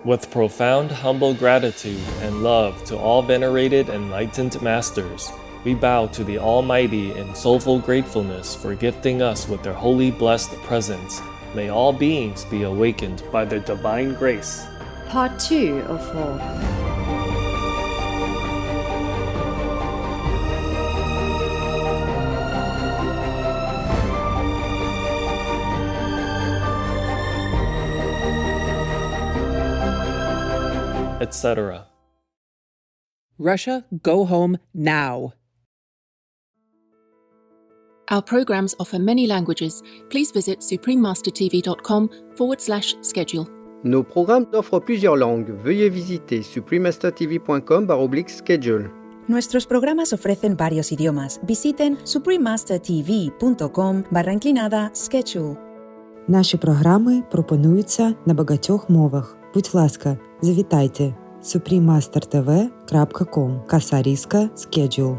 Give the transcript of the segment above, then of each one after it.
With profound humble gratitude and love to all venerated enlightened masters, we bow to the Almighty in soulful gratefulness for gifting us with their holy blessed presence. May all beings be awakened by their divine grace. Part 2 of 4. Etc. Russia, go home now. Our programs offer many languages. Please visit suprememastertv.com/schedule. Nos programmes offrent plusieurs langues. Veuillez visiter suprememastertv.com/schedule. Nuestros programas ofrecen varios idiomas. Visiten suprememastertv.com/schedule. Наші програми пропонуються на багатьох мовах. Будь ласка, завітайте suprememastertv.com/schedule.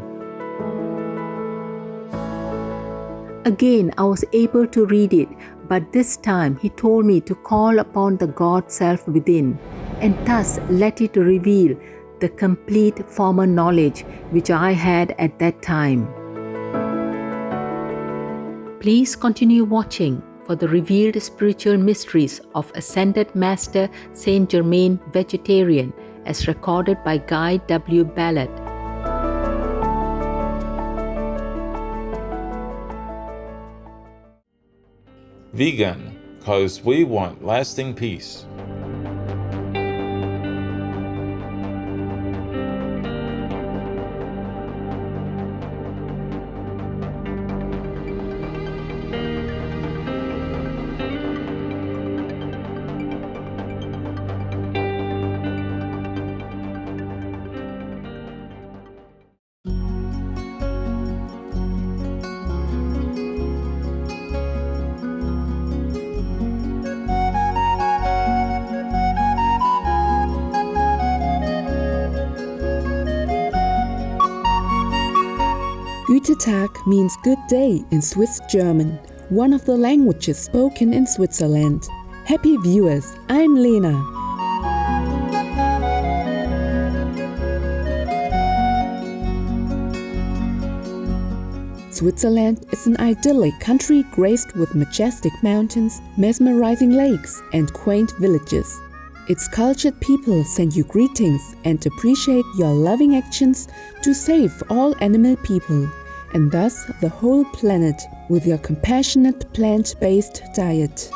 Again, I was able to read it, but this time he told me to call upon the God self within, and thus let it reveal the complete former knowledge which I had at that time. Please continue watching for the revealed spiritual mysteries of Ascended Master Saint Germain Vegetarian as recorded by Guy W. Ballard. Vegan, 'cause we want lasting peace. Guten Tag means good day in Swiss German, one of the languages spoken in Switzerland. Happy viewers, I'm Lena. Switzerland is an idyllic country graced with majestic mountains, mesmerizing lakes, and quaint villages. Its cultured people send you greetings and appreciate your loving actions to save all animal people, and thus the whole planet, with your compassionate plant-based diet.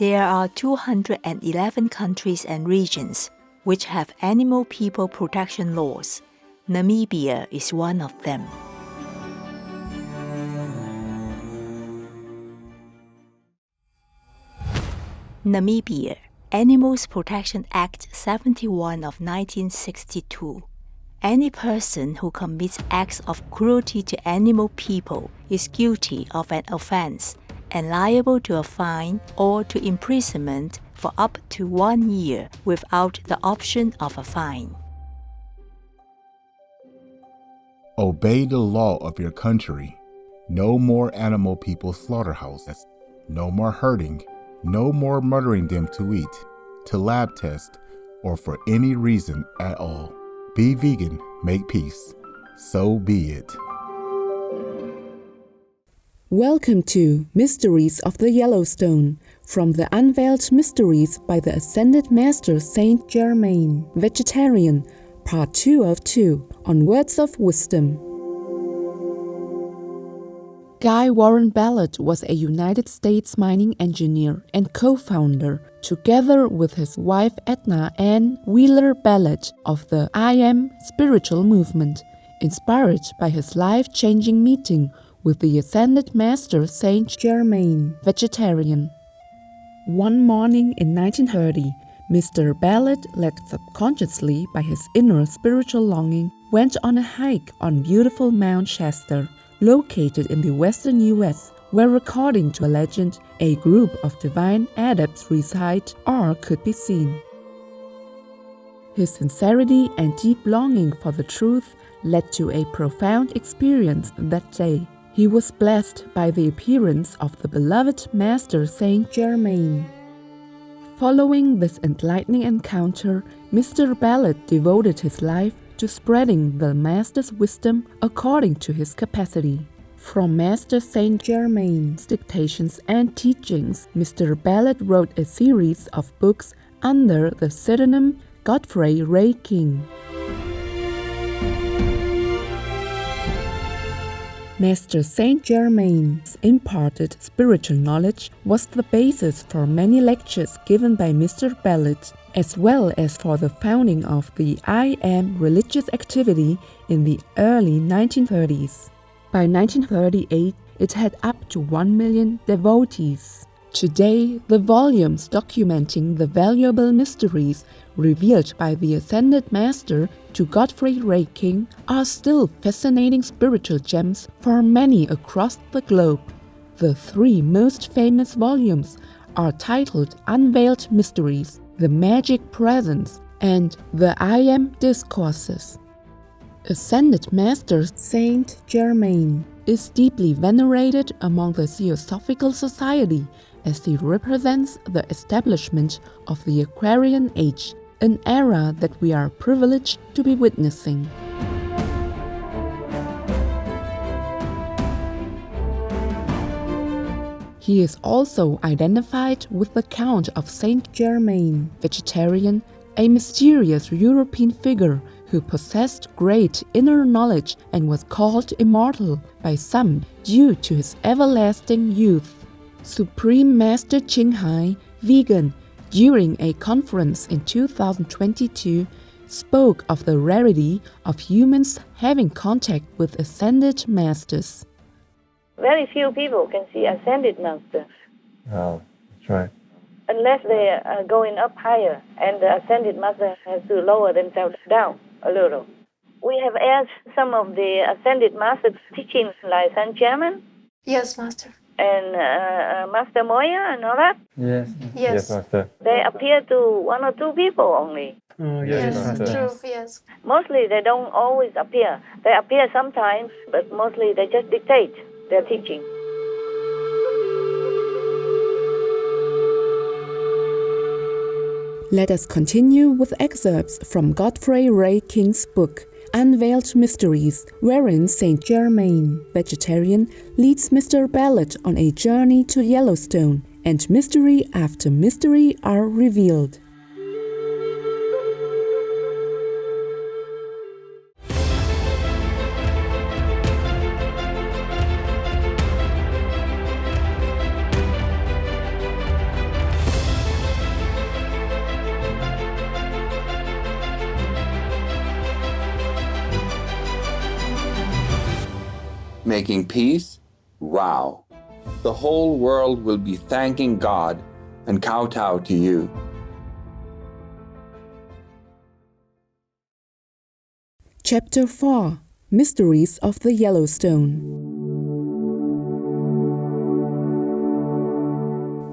There are 211 countries and regions which have animal people protection laws. Namibia is one of them. Namibia, Animals Protection Act 71 of 1962. Any person who commits acts of cruelty to animal people is guilty of an offense and liable to a fine or to imprisonment for up to 1 year without the option of a fine. Obey the law of your country. No more animal people slaughterhouses. No more hurting. No more murdering them to eat, to lab test, or for any reason at all. Be vegan, make peace. So be it. Welcome to Mysteries of the Yellowstone, from the Unveiled Mysteries by the Ascended Master Saint Germain, Vegetarian, Part 2 of 2, on Words of Wisdom. Guy Warren Ballard was a United States mining engineer and co-founder, together with his wife Edna Ann Wheeler Ballard, of the I Am spiritual movement, inspired by his life-changing meeting with the Ascended Master Saint Germain, Vegetarian. One morning in 1930, Mr. Ballard, led subconsciously by his inner spiritual longing, went on a hike on beautiful Mount Shasta, located in the western US, where, according to a legend, a group of divine adepts reside or could be seen. His sincerity and deep longing for the truth led to a profound experience that day. He was blessed by the appearance of the beloved Master Saint Germain. Following this enlightening encounter, Mr. Ballard devoted his life to spreading the Master's wisdom according to his capacity. From Master Saint Germain's dictations and teachings, Mr. Ballard wrote a series of books under the pseudonym Godfrey Ray King. Master Saint Germain's imparted spiritual knowledge was the basis for many lectures given by Mr. Ballard, as well as for the founding of the I Am religious activity in the early 1930s. By 1938, it had up to 1 million devotees. Today, the volumes documenting the valuable mysteries revealed by the Ascended Master to Godfrey Ray King are still fascinating spiritual gems for many across the globe. The 3 most famous volumes are titled Unveiled Mysteries, The Magic Presence, and The I Am Discourses. Ascended Master Saint Germain is deeply venerated among the Theosophical Society as he represents the establishment of the Aquarian Age, an era that we are privileged to be witnessing. He is also identified with the Count of Saint Germain, vegetarian, a mysterious European figure who possessed great inner knowledge and was called immortal by some due to his everlasting youth. Supreme Master Qinghai, vegan, during a conference in 2022, spoke of the rarity of humans having contact with ascended masters. Very few people can see ascended masters. Oh, that's right. Unless they are going up higher, and the ascended master has to lower themselves down a little. We have asked some of the ascended masters teachings like Saint Germain. Yes, Master. And Master Moya and all that. Yes. Yes. Master. They appear to 1 or 2 people only. Oh, yes, Master. True, yes. Mostly they don't always appear. They appear sometimes, but mostly they just dictate their teaching. Let us continue with excerpts from Godfrey Ray King's book, Unveiled Mysteries, wherein Saint Germain, vegetarian, leads Mr. Ballard on a journey to Yellowstone, and mystery after mystery are revealed. Making peace? Wow. The whole world will be thanking God and kowtow to you. Chapter 4: Mysteries of the Yellowstone.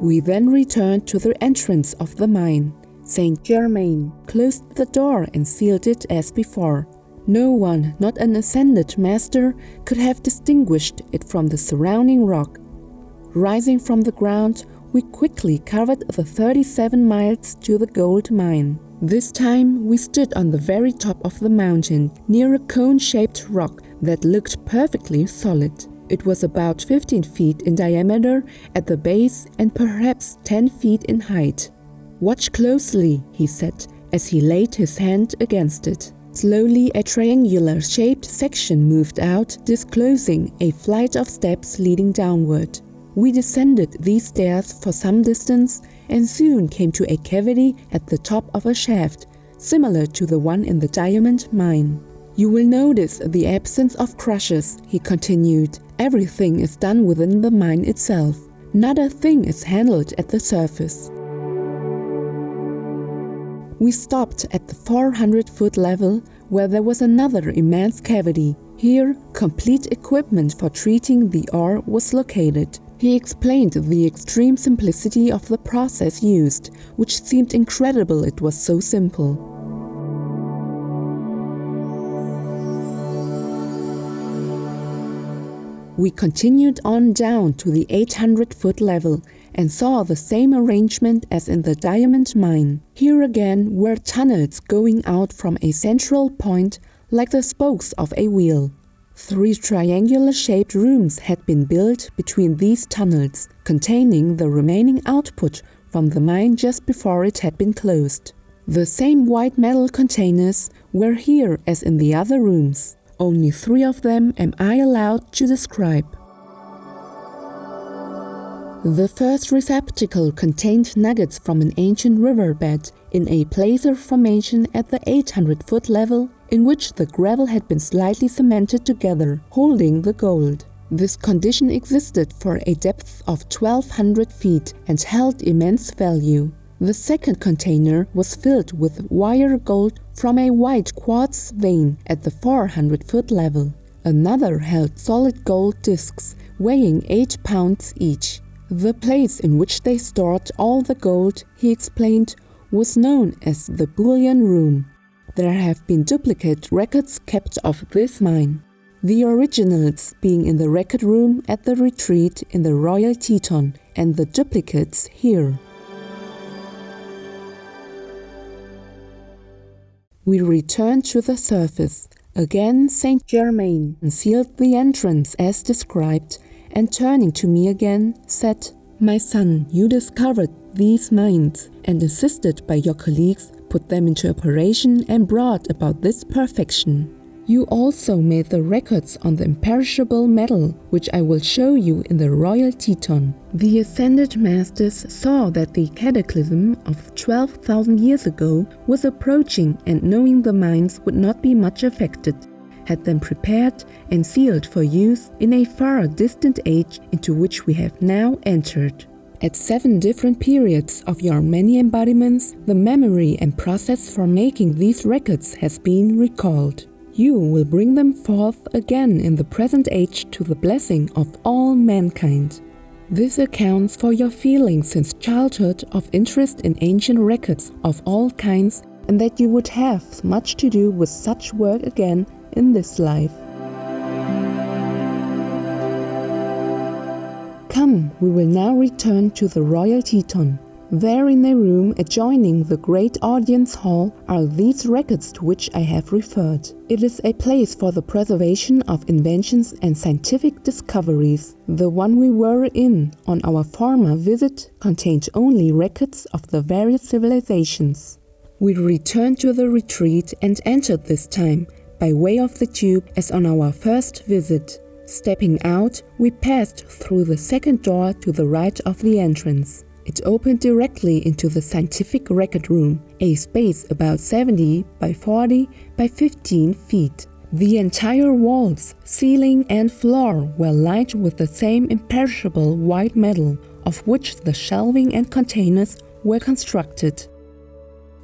We then returned to the entrance of the mine. Saint Germain closed the door and sealed it as before. No one, not an ascended master, could have distinguished it from the surrounding rock. Rising from the ground, we quickly covered the 37 miles to the gold mine. This time we stood on the very top of the mountain, near a cone-shaped rock that looked perfectly solid. It was about 15 feet in diameter at the base and perhaps 10 feet in height. "Watch closely," he said, as he laid his hand against it. Slowly, a triangular-shaped section moved out, disclosing a flight of steps leading downward. We descended these stairs for some distance and soon came to a cavity at the top of a shaft, similar to the one in the diamond mine. "You will notice the absence of crushers," he continued. "Everything is done within the mine itself. Not a thing is handled at the surface." We stopped at the 400-foot level, where there was another immense cavity. Here, complete equipment for treating the ore was located. He explained the extreme simplicity of the process used, which seemed incredible it was so simple. We continued on down to the 800-foot level and saw the same arrangement as in the diamond mine. Here again were tunnels going out from a central point like the spokes of a wheel. 3 triangular-shaped rooms had been built between these tunnels, containing the remaining output from the mine just before it had been closed. The same white metal containers were here as in the other rooms. Only 3 of them am I allowed to describe. The first receptacle contained nuggets from an ancient riverbed in a placer formation at the 800-foot level, in which the gravel had been slightly cemented together, holding the gold. This condition existed for a depth of 1,200 feet and held immense value. The second container was filled with wire gold from a white quartz vein at the 400-foot level. Another held solid gold discs weighing 8 pounds each. The place in which they stored all the gold, he explained, was known as the bullion room. There have been duplicate records kept of this mine, the originals being in the record room at the retreat in the Royal Teton, and the duplicates here. We returned to the surface. Again, Saint Germain sealed the entrance as described, and turning to me again, said, "My son, you discovered these mines, and assisted by your colleagues, put them into operation and brought about this perfection. You also made the records on the imperishable metal, which I will show you in the Royal Teton." The Ascended Masters saw that the cataclysm of 12,000 years ago was approaching, and knowing the mines would not be much affected, had them prepared and sealed for use in a far distant age into which we have now entered. At 7 different periods of your many embodiments, the memory and process for making these records has been recalled. You will bring them forth again in the present age to the blessing of all mankind. This accounts for your feelings since childhood of interest in ancient records of all kinds, and that you would have much to do with such work again in this life. Come, we will now return to the Royal Teton. There in a room adjoining the great audience hall are these records to which I have referred. It is a place for the preservation of inventions and scientific discoveries. The one we were in on our former visit contained only records of the various civilizations. We returned to the retreat and entered this time by way of the tube as on our first visit. Stepping out, we passed through the second door to the right of the entrance. It opened directly into the scientific record room, a space about 70 by 40 by 15 feet. The entire walls, ceiling and floor were lined with the same imperishable white metal, of which the shelving and containers were constructed.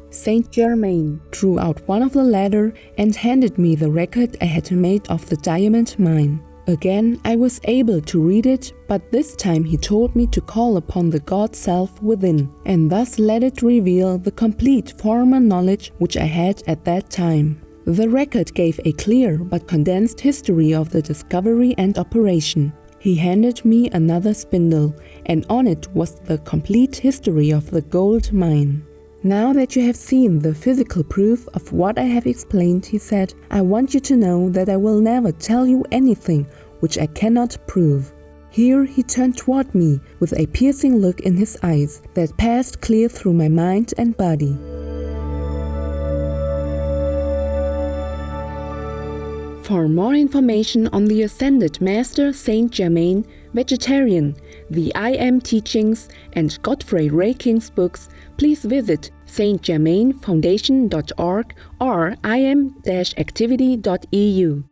Saint Germain drew out one of the latter and handed me the record I had made of the diamond mine. Again I was able to read it, but this time he told me to call upon the God Self within, and thus let it reveal the complete former knowledge which I had at that time. The record gave a clear but condensed history of the discovery and operation. He handed me another spindle, and on it was the complete history of the gold mine. "Now that you have seen the physical proof of what I have explained," he said, "I want you to know that I will never tell you anything which I cannot prove." Here he turned toward me with a piercing look in his eyes that passed clear through my mind and body. For more information on the Ascended Master Saint Germain, vegetarian, the I Am teachings, and Godfrey Ray King's books, please visit stgermainfoundation.org or im-activity.eu.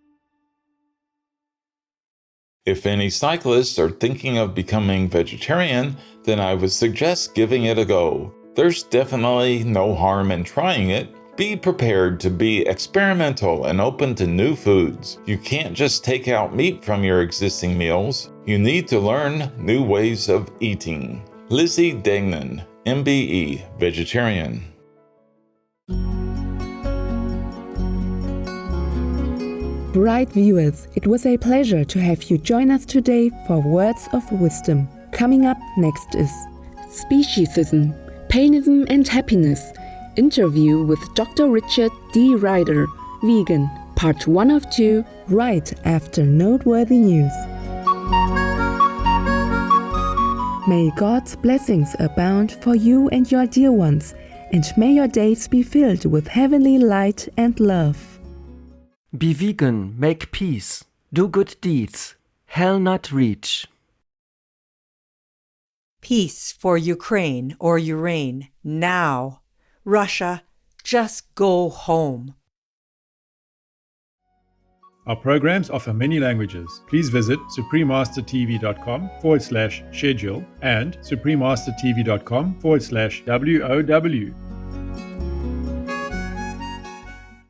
If any cyclists are thinking of becoming vegetarian, then I would suggest giving it a go. There's definitely no harm in trying it. Be prepared to be experimental and open to new foods. You can't just take out meat from your existing meals. You need to learn new ways of eating. Lizzie Degnan, MBE, vegetarian. Bright viewers, it was a pleasure to have you join us today for Words of Wisdom. Coming up next is Speciesism, Painism and Happiness. Interview with Dr. Richard D. Ryder, vegan, part 1 of 2, right after noteworthy news. May God's blessings abound for you and your dear ones, and may your days be filled with heavenly light and love. Be vegan, make peace, do good deeds, hell not reach. Peace for Ukraine or Ukraine, now. Russia, just go home. Our programs offer many languages. Please visit suprememastertv.com/schedule and suprememastertv.com/WOW.